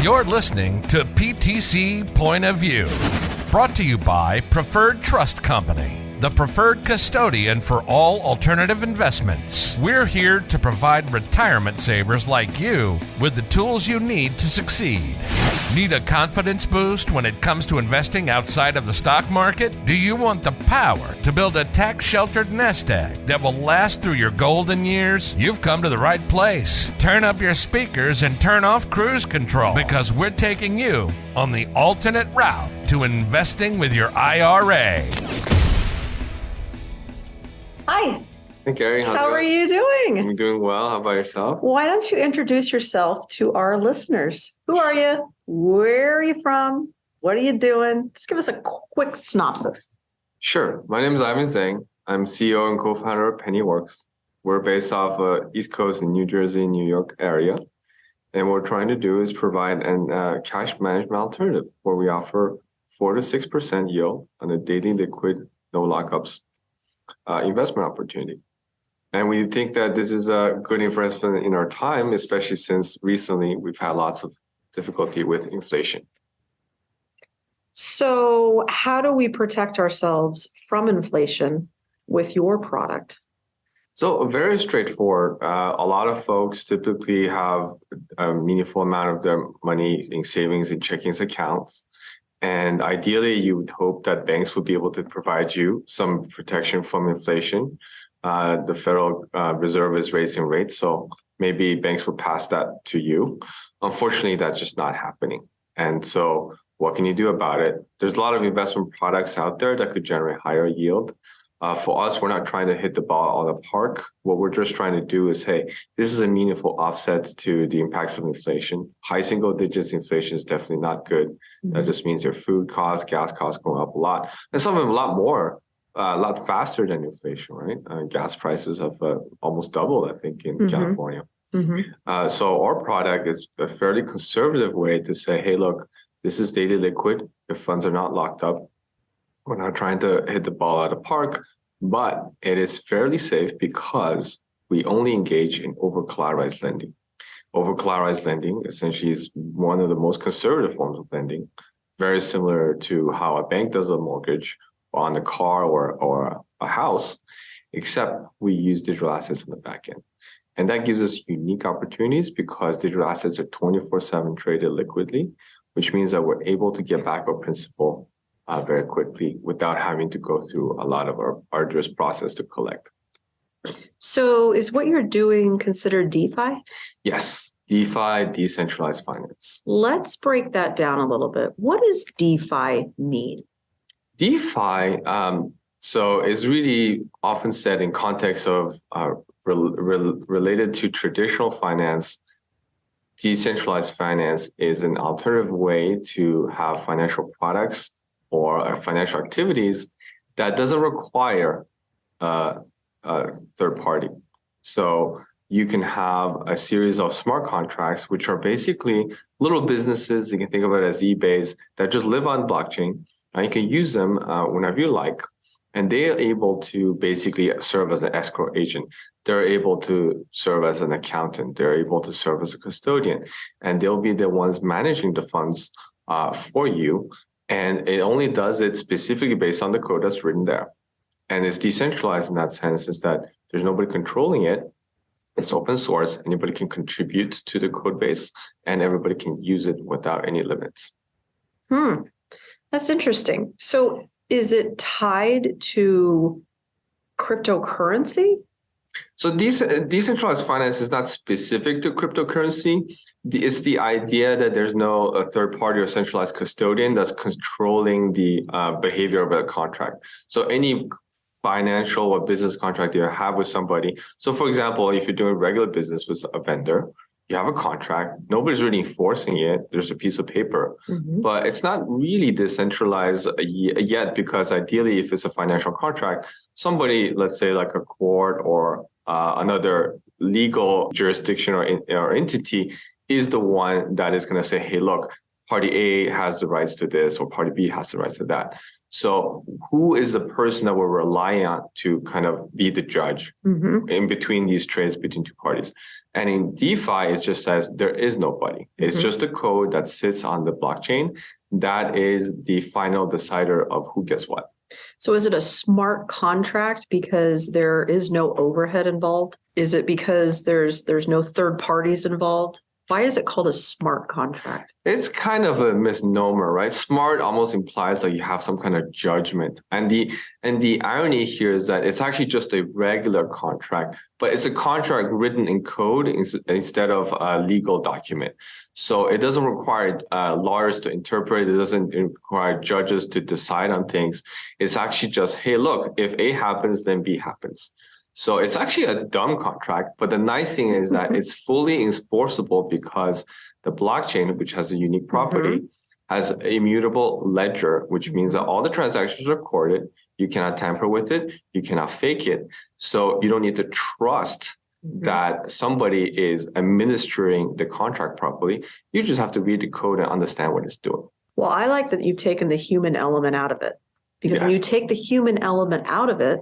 You're listening to PTC Point of View, brought to you by Preferred Trust Company, the preferred custodian for all alternative investments. We're here to provide retirement savers like you with the tools you need to succeed. Need a confidence boost when it comes to investing outside of the stock market? Do you want the power to build a tax-sheltered nest egg that will last through your golden years? You've come to the right place. Turn up your speakers and turn off cruise control, because we're taking you on the alternate route to investing with your IRA. Hi. Hey, Gary. How are you doing? I'm doing well. How about yourself? Why don't you introduce yourself to our listeners? Who are you? Where are you from? What are you doing? Just give us a quick synopsis. Sure. My name is Zang. I'm CEO and co-founder of PennyWorks. We're based off East Coast in New Jersey, New York area. And what we're trying to do is provide a cash management alternative where we offer 4 to 6% yield on a daily liquid, no lockups investment opportunity. And we think that this is a good investment in our time, especially since recently we've had lots of difficulty with inflation. So how do we protect ourselves from inflation with your product? So very straightforward. A lot of folks typically have a meaningful amount of their money in savings and checkings accounts. And ideally, you would hope that banks would be able to provide you some protection from inflation. The Federal Reserve is raising rates, so maybe banks would pass that to you. Unfortunately, that's just not happening. And so what can you do about it? There's a lot of investment products out there that could generate higher yield. For us, we're not trying to hit the ball out of the park. What we're just trying to do is, hey, this is a meaningful offset to the impacts of inflation. High single digits inflation is definitely not good. Mm-hmm. That just means your food costs, gas costs going up a lot. And some of them a lot more, a lot faster than inflation, right? Gas prices have almost doubled, I think, in California. Mm-hmm. So our product is a fairly conservative way to say, hey, look, this is daily liquid. Your funds are not locked up. We're not trying to hit the ball out of the park, but it is fairly safe because we only engage in over-collateralized lending. Over-collateralized lending essentially is one of the most conservative forms of lending, very similar to how a bank does a mortgage on a car or a house, except we use digital assets on the back end. And that gives us unique opportunities because digital assets are 24/7 traded liquidly, which means that we're able to get back our principal very quickly without having to go through a lot of our arduous process to collect. So is what you're doing considered DeFi? Yes, DeFi, Decentralized Finance. Let's break that down a little bit. What does DeFi mean? DeFi, so is really often said in context of related to traditional finance. Decentralized finance is an alternative way to have financial products or financial activities that doesn't require a third party. So you can have a series of smart contracts, which are basically little businesses. You can think of it as eBays that just live on blockchain. And you can use them whenever you like. And they are able to basically serve as an escrow agent. They're able to serve as an accountant. They're able to serve as a custodian. And they'll be the ones managing the funds for you. And it only does it specifically based on the code that's written there. And it's decentralized in that sense, is that there's nobody controlling it. It's open source. Anybody can contribute to the code base and everybody can use it without any limits. That's interesting. So is it tied to cryptocurrency? So decentralized finance is not specific to cryptocurrency. It's the idea that there's no third party or centralized custodian that's controlling the behavior of a contract. So any financial or business contract you have with somebody. So for example, if you're doing regular business with a vendor, you have a contract, nobody's really enforcing it. There's a piece of paper, but it's not really decentralized yet because ideally, if it's a financial contract, somebody, let's say like a court or another legal jurisdiction or entity is the one that is going to say, hey, look, party A has the rights to this or party B has the rights to that. So who is the person that we're relying on to kind of be the judge in between these trades between two parties? And in DeFi, it just says there is nobody. It's just a code that sits on the blockchain. That is the final decider of who gets what. So is it a smart contract because there is no overhead involved? Is it because there's no third parties involved? Why is it called a smart contract? It's kind of a misnomer, right? Smart almost implies that you have some kind of judgment. And the irony here is that it's actually just a regular contract, but it's a contract written in code instead of a legal document. So it doesn't require lawyers to interpret. It doesn't require judges to decide on things. It's actually just, hey, look, if A happens, then B happens. So it's actually a dumb contract, but the nice thing is that it's fully enforceable because the blockchain, which has a unique property, has an immutable ledger, which means that all the transactions are recorded. You cannot tamper with it. You cannot fake it. So you don't need to trust that somebody is administering the contract properly. You just have to read the code and understand what it's doing. Well, I like that you've taken the human element out of it, because when you take the human element out of it,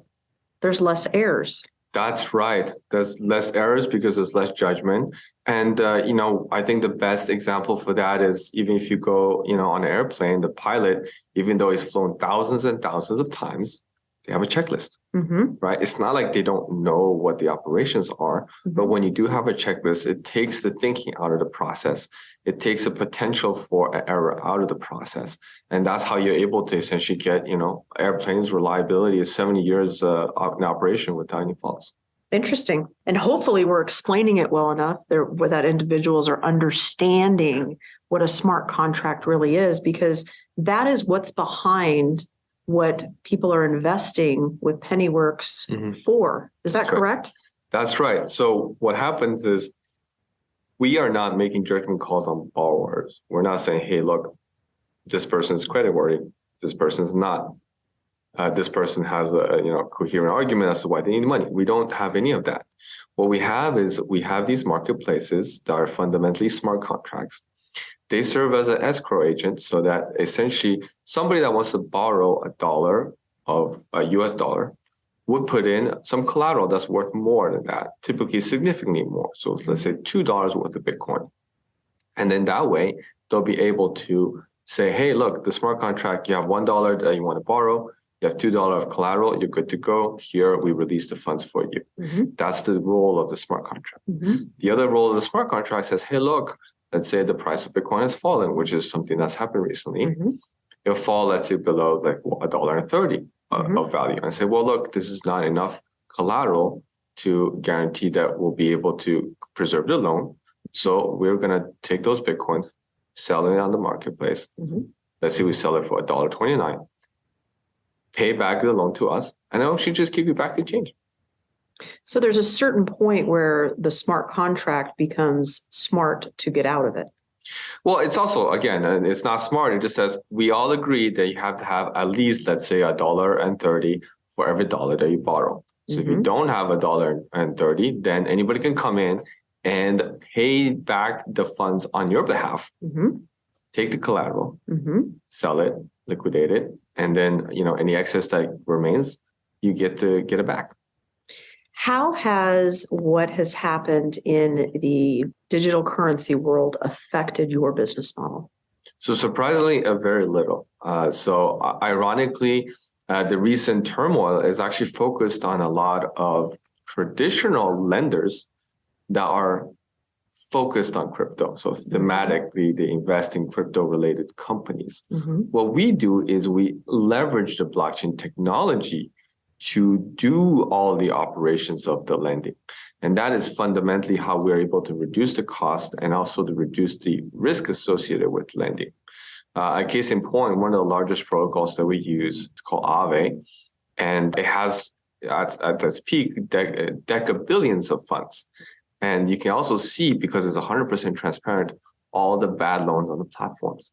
there's less errors. That's right. There's less errors because there's less judgment. And, I think the best example for that is even if you go, on an airplane, the pilot, even though he's flown thousands and thousands of times, they have a checklist, right? It's not like they don't know what the operations are, but when you do have a checklist, it takes the thinking out of the process. It takes the potential for an error out of the process. And that's how you're able to essentially get, airplanes reliability is 70 years in operation without any faults. Interesting. And hopefully we're explaining it well enough where that individuals are understanding what a smart contract really is, because that is what's behind what people are investing with PennyWorks for. Is that correct? That's right. So what happens is we are not making judgment calls on borrowers. We're not saying, hey, look, this person is creditworthy. This person is not. This person has a coherent argument as to why they need money. We don't have any of that. What we have is we have these marketplaces that are fundamentally smart contracts. They serve as an escrow agent so that essentially somebody that wants to borrow $1 of a US dollar would put in some collateral that's worth more than that, typically significantly more. So let's say $2 worth of Bitcoin. And then that way, they'll be able to say, hey, look, the smart contract, you have $1 that you want to borrow, you have $2 of collateral, you're good to go. Here, we release the funds for you. That's the role of the smart contract. The other role of the smart contract says, hey, look, let's say the price of Bitcoin has fallen, which is something that's happened recently. It'll fall, let's say, below like $1.30 of value. And say, well, look, this is not enough collateral to guarantee that we'll be able to preserve the loan. So we're going to take those Bitcoins, sell it on the marketplace. Let's say we sell it for $1.29, pay back the loan to us, and then actually just give you back the change. So there's a certain point where the smart contract becomes smart to get out of it. Well, it's also, again, it's not smart. It just says we all agree that you have to have at least, let's say, $1.30 for every dollar that you borrow. So if you don't have $1.30, then anybody can come in and pay back the funds on your behalf, take the collateral, sell it, liquidate it, and then any excess that remains, you get to get it back. How has what has happened in the digital currency world affected your business model? So surprisingly, very little. So ironically, the recent turmoil is actually focused on a lot of traditional lenders that are focused on crypto. So thematically, they invest in crypto-related companies. What we do is we leverage the blockchain technology to do all the operations of the lending. And that is fundamentally how we're able to reduce the cost and also to reduce the risk associated with lending. A case in point, one of the largest protocols that we use is called Aave, and it has at its peak decabillions of funds. And you can also see, because it's 100% transparent, all the bad loans on the platforms.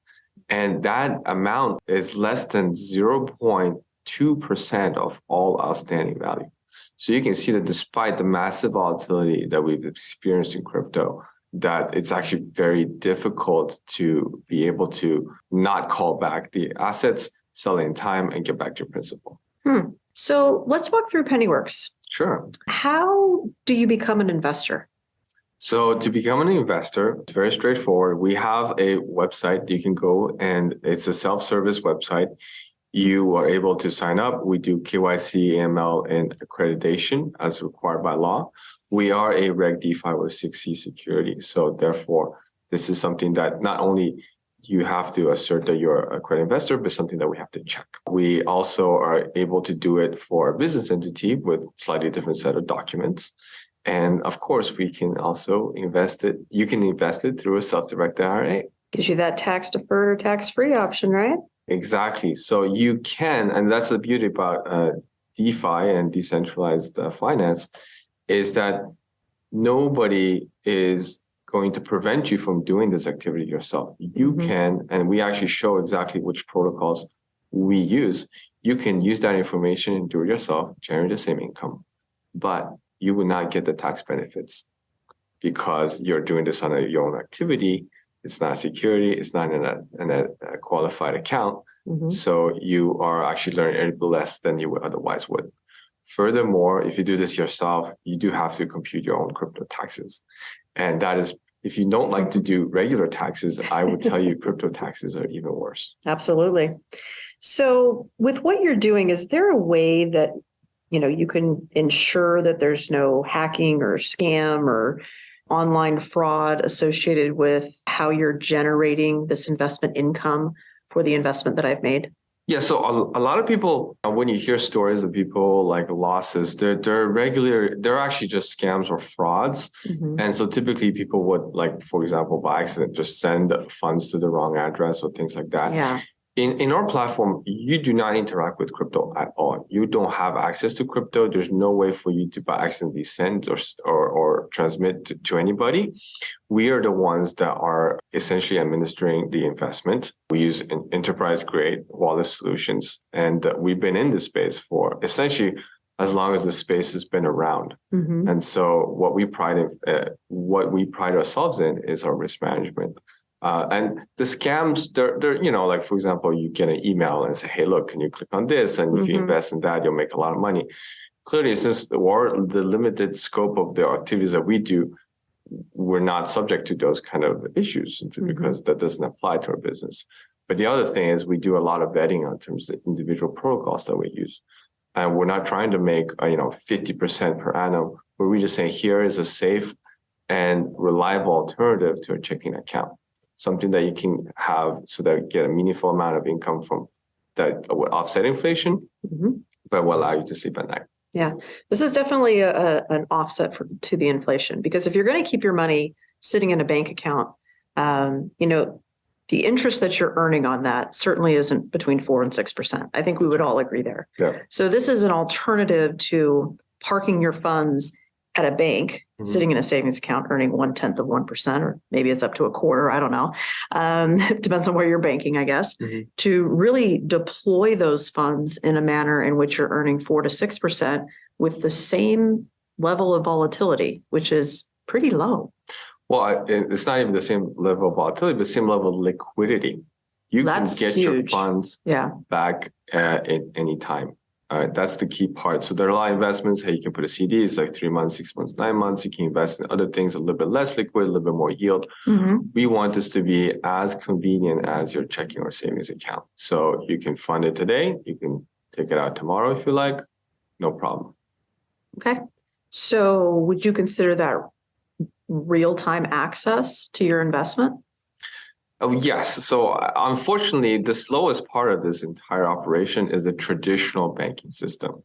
And that amount is less than 0.2% of all outstanding value. So you can see that despite the massive volatility that we've experienced in crypto, that it's actually very difficult to be able to not call back the assets sell it in time, and get back to your principal. So let's walk through PennyWorks. Sure. How do you become an investor? So to become an investor, it's very straightforward. We have a website you can go, and it's a self-service website. You are able to sign up. We do KYC, AML, and accreditation as required by law. We are a Reg DeFi with 6C security. So therefore, this is something that not only you have to assert that you're a credit investor, but something that we have to check. We also are able to do it for a business entity with slightly different set of documents. And of course, we can also invest it. You can invest it through a self-directed IRA. Gives you that tax-deferred or tax-free option, right? Exactly. So you can, and that's the beauty about DeFi and decentralized finance, is that nobody is going to prevent you from doing this activity yourself. You can, and we actually show exactly which protocols we use. You can use that information and do it yourself, generate the same income, but you will not get the tax benefits because you're doing this on your own activity. It's not security. It's not in a qualified account. So you are actually learning a little less than you otherwise would. Furthermore, if you do this yourself, you do have to compute your own crypto taxes. And that is, if you don't like to do regular taxes, I would tell you crypto taxes are even worse. Absolutely. So with what you're doing, is there a way that you can ensure that there's no hacking or scam or online fraud associated with how you're generating this investment income for the investment that I've made? Yeah, so a lot of people, when you hear stories of people like losses, they're actually just scams or frauds. And so typically people would, like, for example, by accident, just send funds to the wrong address or things like that. Yeah. In our platform, you do not interact with crypto at all. You don't have access to crypto. There's no way for you to by accidentally send or transmit to anybody. We are the ones that are essentially administering the investment. We use an enterprise-grade wallet solutions, and we've been in this space for essentially as long as the space has been around. And so what we pride ourselves in is our risk management. And the scams, they're like, for example, you get an email and say, hey, look, can you click on this? And if you invest in that, you'll make a lot of money. Clearly, since the limited scope of the activities that we do, we're not subject to those kind of issues simply because that doesn't apply to our business. But the other thing is we do a lot of vetting in terms of the individual protocols that we use. And we're not trying to make 50% per annum, but we're just saying here is a safe and reliable alternative to a checking account. Something that you can have so that you get a meaningful amount of income from that would offset inflation, but will allow you to sleep at night. Yeah, this is definitely an offset to the inflation, because if you're going to keep your money sitting in a bank account, the interest that you're earning on that certainly isn't between 4% and 6%. I think we would all agree there. Yeah. So this is an alternative to parking your funds at a bank, sitting in a savings account, earning 1/10 of 1%, or maybe it's up to a quarter. I don't know. It depends on where you're banking, I guess, to really deploy those funds in a manner in which you're earning 4% to 6% with the same level of volatility, which is pretty low. Well, it's not even the same level of volatility, but the same level of liquidity. You That's can get huge. your funds back at any time. That's the key part. So there are a lot of investments. Hey, you can put a CD, it's like 3 months, 6 months, 9 months. You can invest in other things, a little bit less liquid, a little bit more yield. We want this to be as convenient as your checking or savings account. So you can fund it today. You can take it out tomorrow if you like. No problem. Okay. So would you consider that real-time access to your investment? Oh, yes. So unfortunately, the slowest part of this entire operation is the traditional banking system.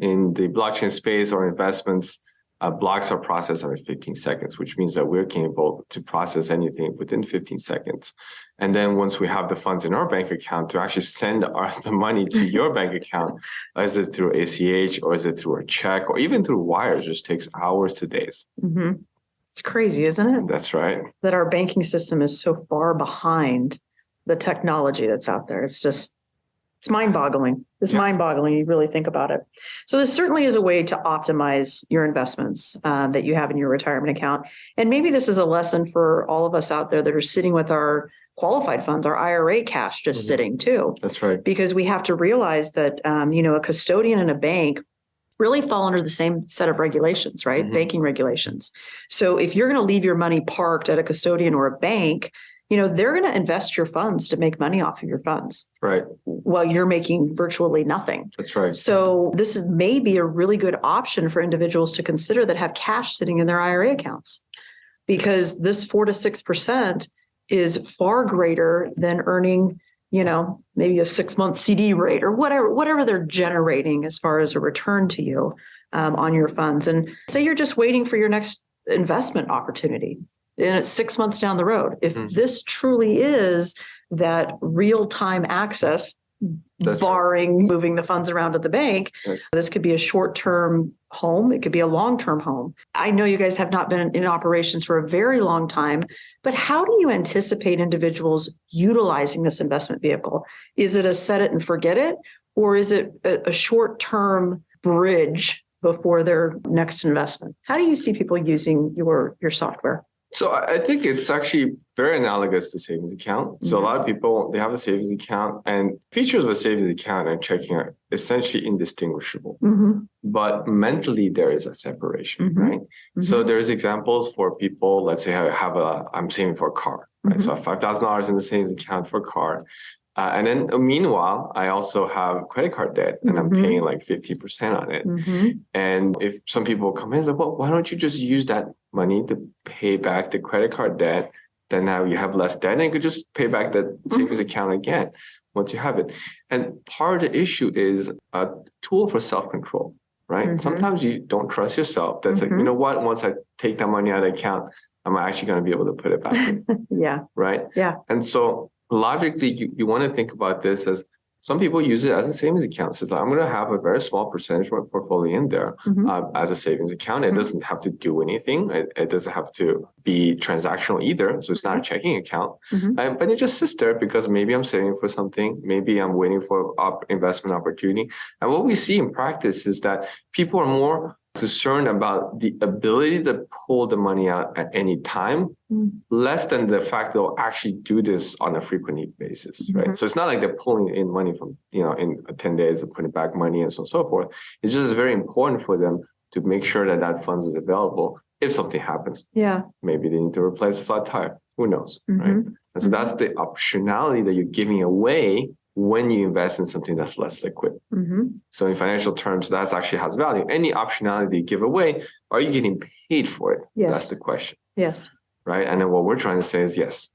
In the blockchain space or investments, blocks are processed every 15 seconds, which means that we're capable to process anything within 15 seconds. And then once we have the funds in our bank account, to actually send the money to your bank account, is it through ACH or is it through a check or even through wires, just takes hours to days. It's crazy, isn't it? That's right. That our banking system is so far behind the technology that's out there. It's just It's mind-boggling. It's mind-boggling. You really think about it. So this certainly is a way to optimize your investments that you have in your retirement account. And maybe this is a lesson for all of us out there that are sitting with our qualified funds, our IRA cash just sitting too. That's right. Because we have to realize that, a custodian and a bank really fall under the same set of regulations, right? Banking regulations. So if you're going to leave your money parked at a custodian or a bank, they're going to invest your funds to make money off of your funds. Right. While you're making virtually nothing. That's right. So this may be a really good option for individuals to consider that have cash sitting in their IRA accounts, because this 4 to 6% is far greater than earning, maybe a 6-month CD rate or whatever they're generating as far as a return to you on your funds. And say you're just waiting for your next investment opportunity, and it's 6 months down the road. If this truly is that real-time access, barring moving the funds around at the bank, this could be a short-term home. It could be a long-term home. I know you guys have not been in operations for a very long time, but how do you anticipate individuals utilizing this investment vehicle? Is it a set it and forget it, or is it a short-term bridge before their next investment? How do you see people using your software? So I think it's actually very analogous to savings account. So a lot of people, they have a savings account, and features of a savings account and checking are essentially indistinguishable. But mentally, there is a separation, right? So there's examples for people, let's say I'm saving for a car, right? So I have $5,000 in the savings account for a car. And then meanwhile, I also have credit card debt, and I'm paying like 50% on it. And if some people come in and say, well, why don't you just use that money to pay back the credit card debt? Then now you have less debt, and you could just pay back the savings account again once you have it. And part of the issue is a tool for self-control, right? Sometimes you don't trust yourself. That's like, you know what? Once I take that money out of the account, I'm actually going to be able to put it back in. Right? And so logically, you want to think about this as some people use it as a savings account. So I'm going to have a very small percentage of my portfolio in there as a savings account. It doesn't have to do anything. It doesn't have to be transactional either. So it's not a checking account. But it just sits there because maybe I'm saving for something. Maybe I'm waiting for investment opportunity. And what we see in practice is that people are more concerned about the ability to pull the money out at any time, less than the fact they'll actually do this on a frequent need basis, right? So it's not like they're pulling in money from, in 10 days and putting back money and so on and so forth. It's just very important for them to make sure that that funds is available if something happens. Maybe they need to replace a flat tire. Who knows, right? And so that's the optionality that you're giving away when you invest in something that's less liquid. So in financial terms, that actually has value. Any optionality you give away, are you getting paid for it? That's the question. Right? And then what we're trying to say is, yes.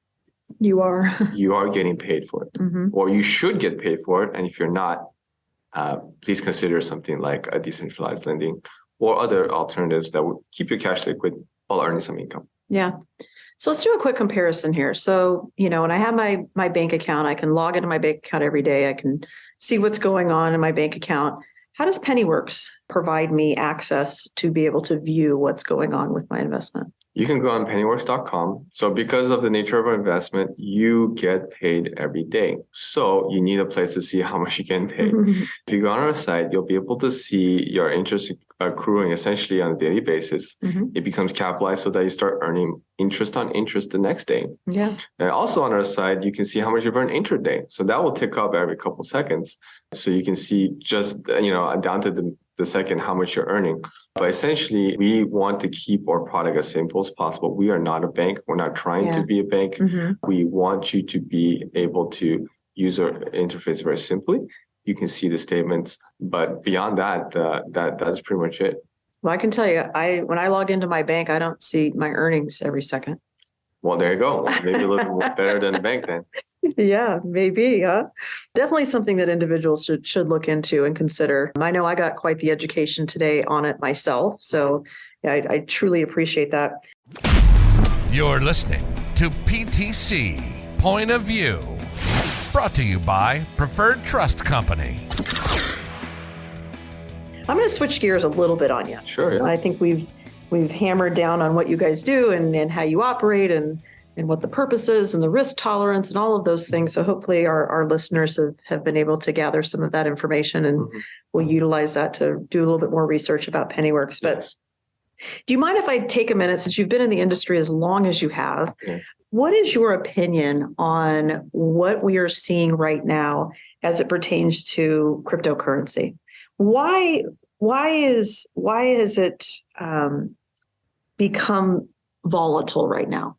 You are. You are getting paid for it. Or you should get paid for it. And if you're not, please consider something like a decentralized lending or other alternatives that would keep your cash liquid while earning some income. So let's do a quick comparison here. So, when I have my bank account, I can log into my bank account every day. I can see what's going on in my bank account. How does PennyWorks provide me access to be able to view what's going on with my investment? You can go on pennyworks.com. So because of the nature of our investment, you get paid every day. So you need a place to see how much you get paid. If you go on our site, you'll be able to see your interest accruing essentially on a daily basis. It becomes capitalized so that you start earning interest on interest the next day. And also on our side, you can see how much you've earned intraday. So that will tick up every couple of seconds. So you can see just, down to the second how much you're earning. But essentially, we want to keep our product as simple as possible. We are not a bank. We're not trying to be a bank. We want you to be able to use our interface very simply. You can see the statements, but beyond that, that is pretty much it. Well, I can tell you, when I log into my bank, I don't see my earnings every second. Well, there you go. Maybe a little bit better than the bank then. Maybe. Definitely something that individuals should look into and consider. I know I got quite the education today on it myself. So I truly appreciate that. You're listening to PTC Point of View, brought to you by Preferred Trust Company. I'm going to switch gears a little bit on you. Sure. I think we've hammered down on what you guys do and how you operate and and what the purpose is and the risk tolerance and all of those things. So hopefully our listeners have been able to gather some of that information, and we'll utilize that to do a little bit more research about PennyWorks. But do you mind if I take a minute, since you've been in the industry as long as you have, what is your opinion on what we are seeing right now as it pertains to cryptocurrency? Why is it become volatile right now?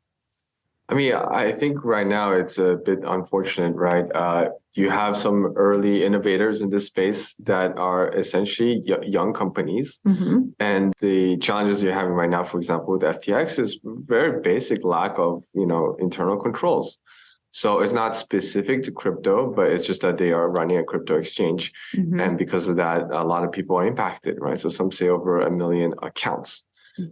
I mean, I think right now it's a bit unfortunate, right? You have some early innovators in this space that are essentially young companies. And the challenges you're having right now, for example, with FTX is very basic lack of, internal controls. So it's not specific to crypto, but it's just that they are running a crypto exchange. And because of that, a lot of people are impacted, right? So some say over 1 million accounts.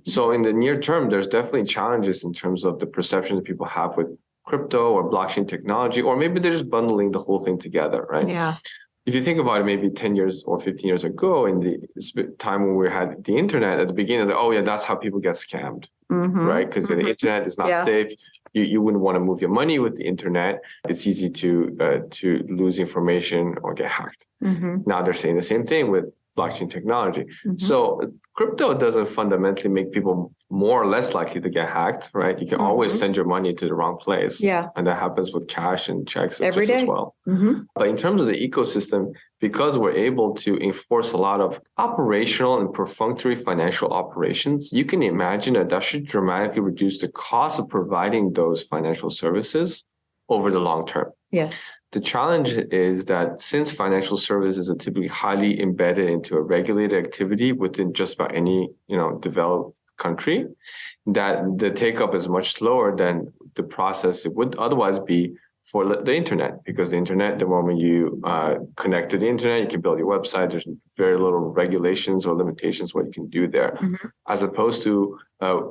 So in the near term, there's definitely challenges in terms of the perception that people have with crypto or blockchain technology, or maybe they're just bundling the whole thing together, right? Yeah. If you think about it, maybe 10 years or 15 years ago, in the time when we had the internet at the beginning, that's how people get scammed, right? Because the internet is not safe. You wouldn't want to move your money with the internet. It's easy to lose information or get hacked. Now they're saying the same thing with blockchain technology. So crypto doesn't fundamentally make people more or less likely to get hacked, right? You can always send your money to the wrong place. Yeah. And that happens with cash and checks every day as well. But in terms of the ecosystem, because we're able to enforce a lot of operational and perfunctory financial operations, you can imagine that should dramatically reduce the cost of providing those financial services over the long term. Yes. The challenge is that since financial services are typically highly embedded into a regulated activity within just about any, developed country, that the take-up is much slower than the process it would otherwise be for the internet. Because the internet, the moment you connect to the internet, you can build your website. There's very little regulations or limitations what you can do there. As opposed to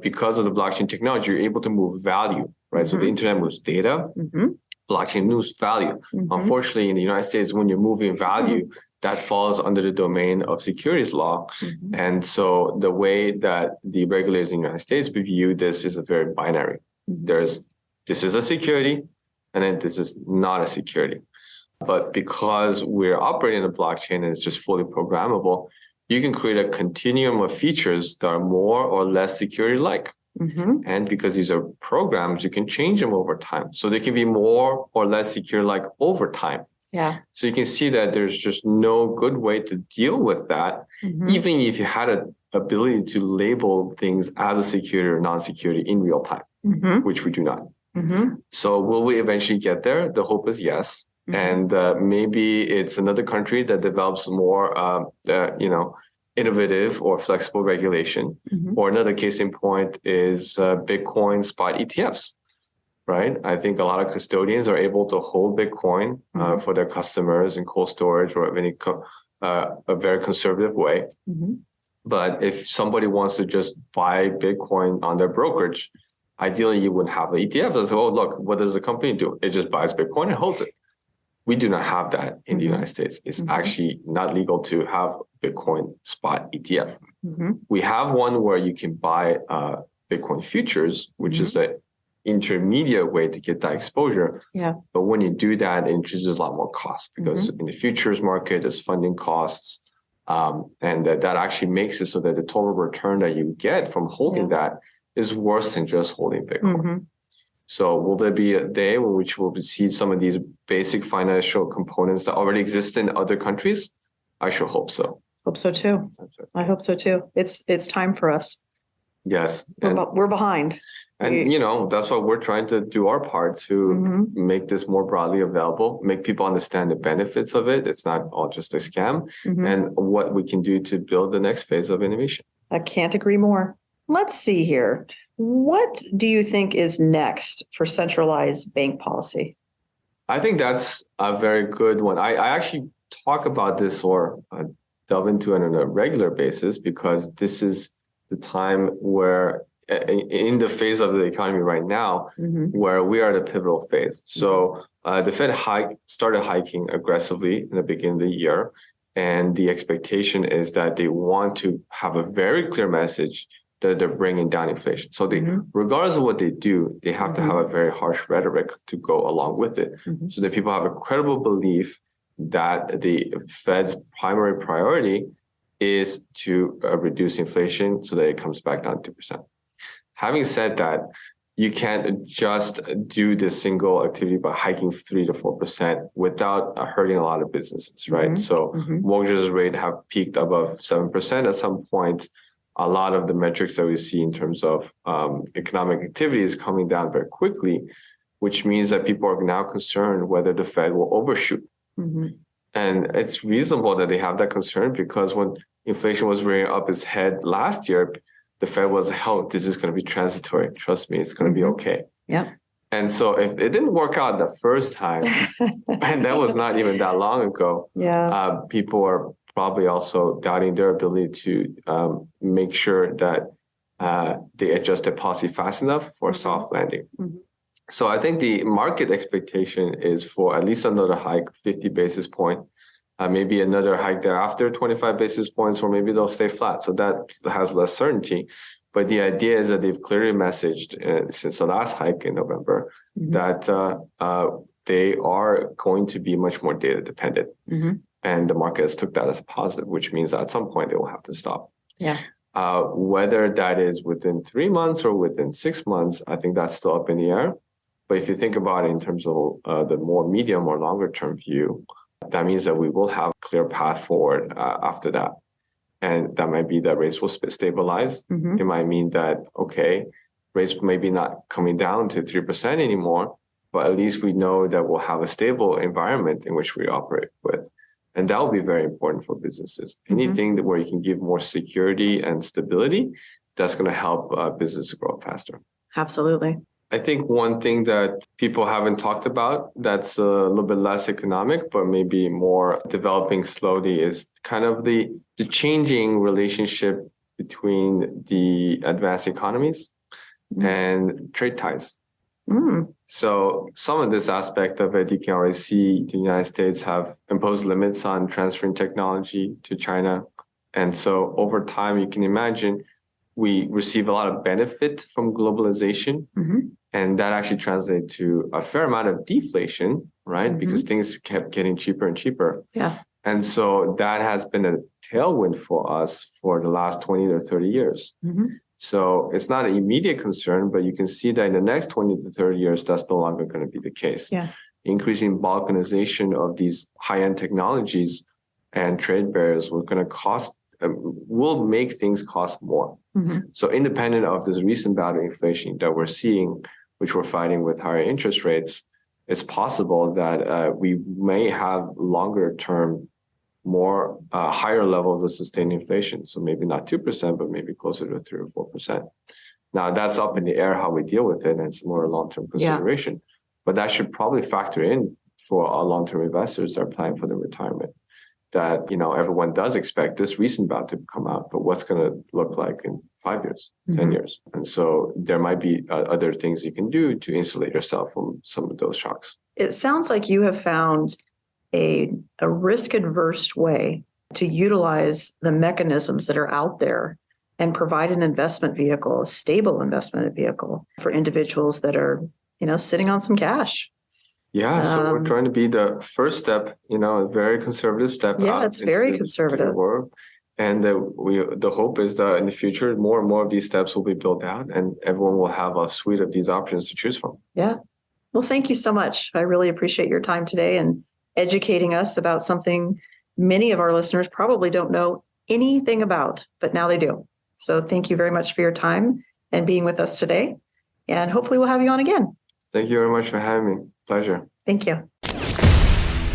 because of the blockchain technology, you're able to move value, right? So the internet moves data. Blockchain moves value. Unfortunately, in the United States, when you're moving value, that falls under the domain of securities law. And so the way that the regulators in the United States view this is a very binary. This is a security, and then this is not a security. But because we're operating a blockchain and it's just fully programmable, you can create a continuum of features that are more or less security-like. And because these are programs, you can change them over time. So they can be more or less secure like over time. Yeah. So you can see that there's just no good way to deal with that, even if you had an ability to label things as a security or non-security in real time, which we do not. So will we eventually get there? The hope is yes. And maybe it's another country that develops more, innovative or flexible regulation. Or another case in point is Bitcoin spot ETFs, right? I think a lot of custodians are able to hold Bitcoin for their customers in cold storage or in a very conservative way. But if somebody wants to just buy Bitcoin on their brokerage, ideally you would have the ETF that says, oh, look, what does the company do? It just buys Bitcoin and holds it. We do not have that in the United States. It's actually not legal to have Bitcoin spot ETF. We have one where you can buy Bitcoin futures, which is the intermediate way to get that exposure. But when you do that, it introduces a lot more cost because in the futures market, there's funding costs. And that actually makes it so that the total return that you get from holding that is worse than just holding Bitcoin. So will there be a day in which we'll see some of these basic financial components that already exist in other countries? I sure hope so. Hope so too. That's right. I hope so too. It's time for us. Yes. We're behind. And, that's why we're trying to do our part to make this more broadly available, make people understand the benefits of it. It's not all just a scam, and what we can do to build the next phase of innovation. I can't agree more. Let's see here. What do you think is next for centralized bank policy? I think that's a very good one. I actually talk about this or delve into it on a regular basis because this is the time where in the phase of the economy right now, where we are at a pivotal phase. So the Fed started hiking aggressively in the beginning of the year. And the expectation is that they want to have a very clear message that they're bringing down inflation. So they, regardless of what they do, they have to have a very harsh rhetoric to go along with it, so that people have a credible belief that the Fed's primary priority is to reduce inflation so that it comes back down to 2%. Having said that, you can't just do this single activity by hiking 3 to 4% without hurting a lot of businesses, right? So mortgages rate have peaked above 7% at some point. A lot of the metrics that we see in terms of economic activity is coming down very quickly, which means that people are now concerned whether the Fed will overshoot. And it's reasonable that they have that concern, because when inflation was rearing up its head last year, the Fed was, hell, this is going to be transitory. Trust me, it's going to be okay. Yeah. And so if it didn't work out the first time, and that was not even that long ago, people are probably also doubting their ability to make sure that they adjust their policy fast enough for a soft landing. So I think the market expectation is for at least another hike, 50 basis point, maybe another hike thereafter, 25 basis points, or maybe they'll stay flat. So that has less certainty. But the idea is that they've clearly messaged since the last hike in November that they are going to be much more data dependent. And the market has took that as a positive, which means that at some point they will have to stop. Whether that is within 3 months or within 6 months, I think that's still up in the air. But if you think about it in terms of the more medium or longer term view, that means that we will have a clear path forward after that. And that might be that rates will stabilize. It might mean that, okay, rates may be not coming down to 3% anymore, but at least we know that we'll have a stable environment in which we operate with. And that will be very important for businesses. Anything where you can give more security and stability, that's going to help business grow faster. Absolutely. I think one thing that people haven't talked about that's a little bit less economic, but maybe more developing slowly, is kind of the changing relationship between the advanced economies and trade ties. So some of this aspect of it, you can already see the United States have imposed limits on transferring technology to China. And so over time, you can imagine we receive a lot of benefit from globalization. And that actually translates to a fair amount of deflation, right? Because things kept getting cheaper and cheaper. And so that has been a tailwind for us for the last 20 to 30 years. So it's not an immediate concern, but you can see that in the next 20 to 30 years, that's no longer going to be the case. Increasing balkanization of these high-end technologies and trade barriers will make things cost more. So independent of this recent bout of inflation that we're seeing, which we're fighting with higher interest rates, it's possible that we may have longer term, more higher levels of sustained inflation. So maybe not 2%, but maybe closer to 3 or 4%. Now that's up in the air how we deal with it, and it's more a long-term consideration. But that should probably factor in for our long-term investors that are planning for their retirement. That, everyone does expect this recent bout to come out, but what's going to look like in 5 years, 10 years? And so there might be other things you can do to insulate yourself from some of those shocks. It sounds like you have found a risk-averse way to utilize the mechanisms that are out there and provide an investment vehicle, a stable investment vehicle for individuals that are, sitting on some cash. So we're trying to be the first step, a very conservative step. It's very conservative. And the hope is that in the future, more and more of these steps will be built out, and everyone will have a suite of these options to choose from. Well, thank you so much. I really appreciate your time today and educating us about something many of our listeners probably don't know anything about, but now they do. So thank you very much for your time and being with us today. And hopefully we'll have you on again. Thank you very much for having me. Pleasure. Thank you.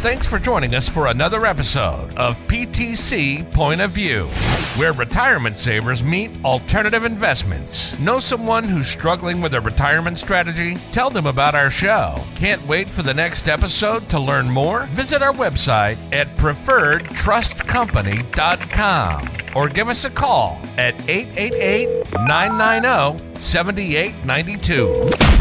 Thanks for joining us for another episode of PTC Point of View, where retirement savers meet alternative investments. Know someone who's struggling with a retirement strategy? Tell them about our show. Can't wait for the next episode to learn more? Visit our website at preferredtrustcompany.com or give us a call at 888-990-7892.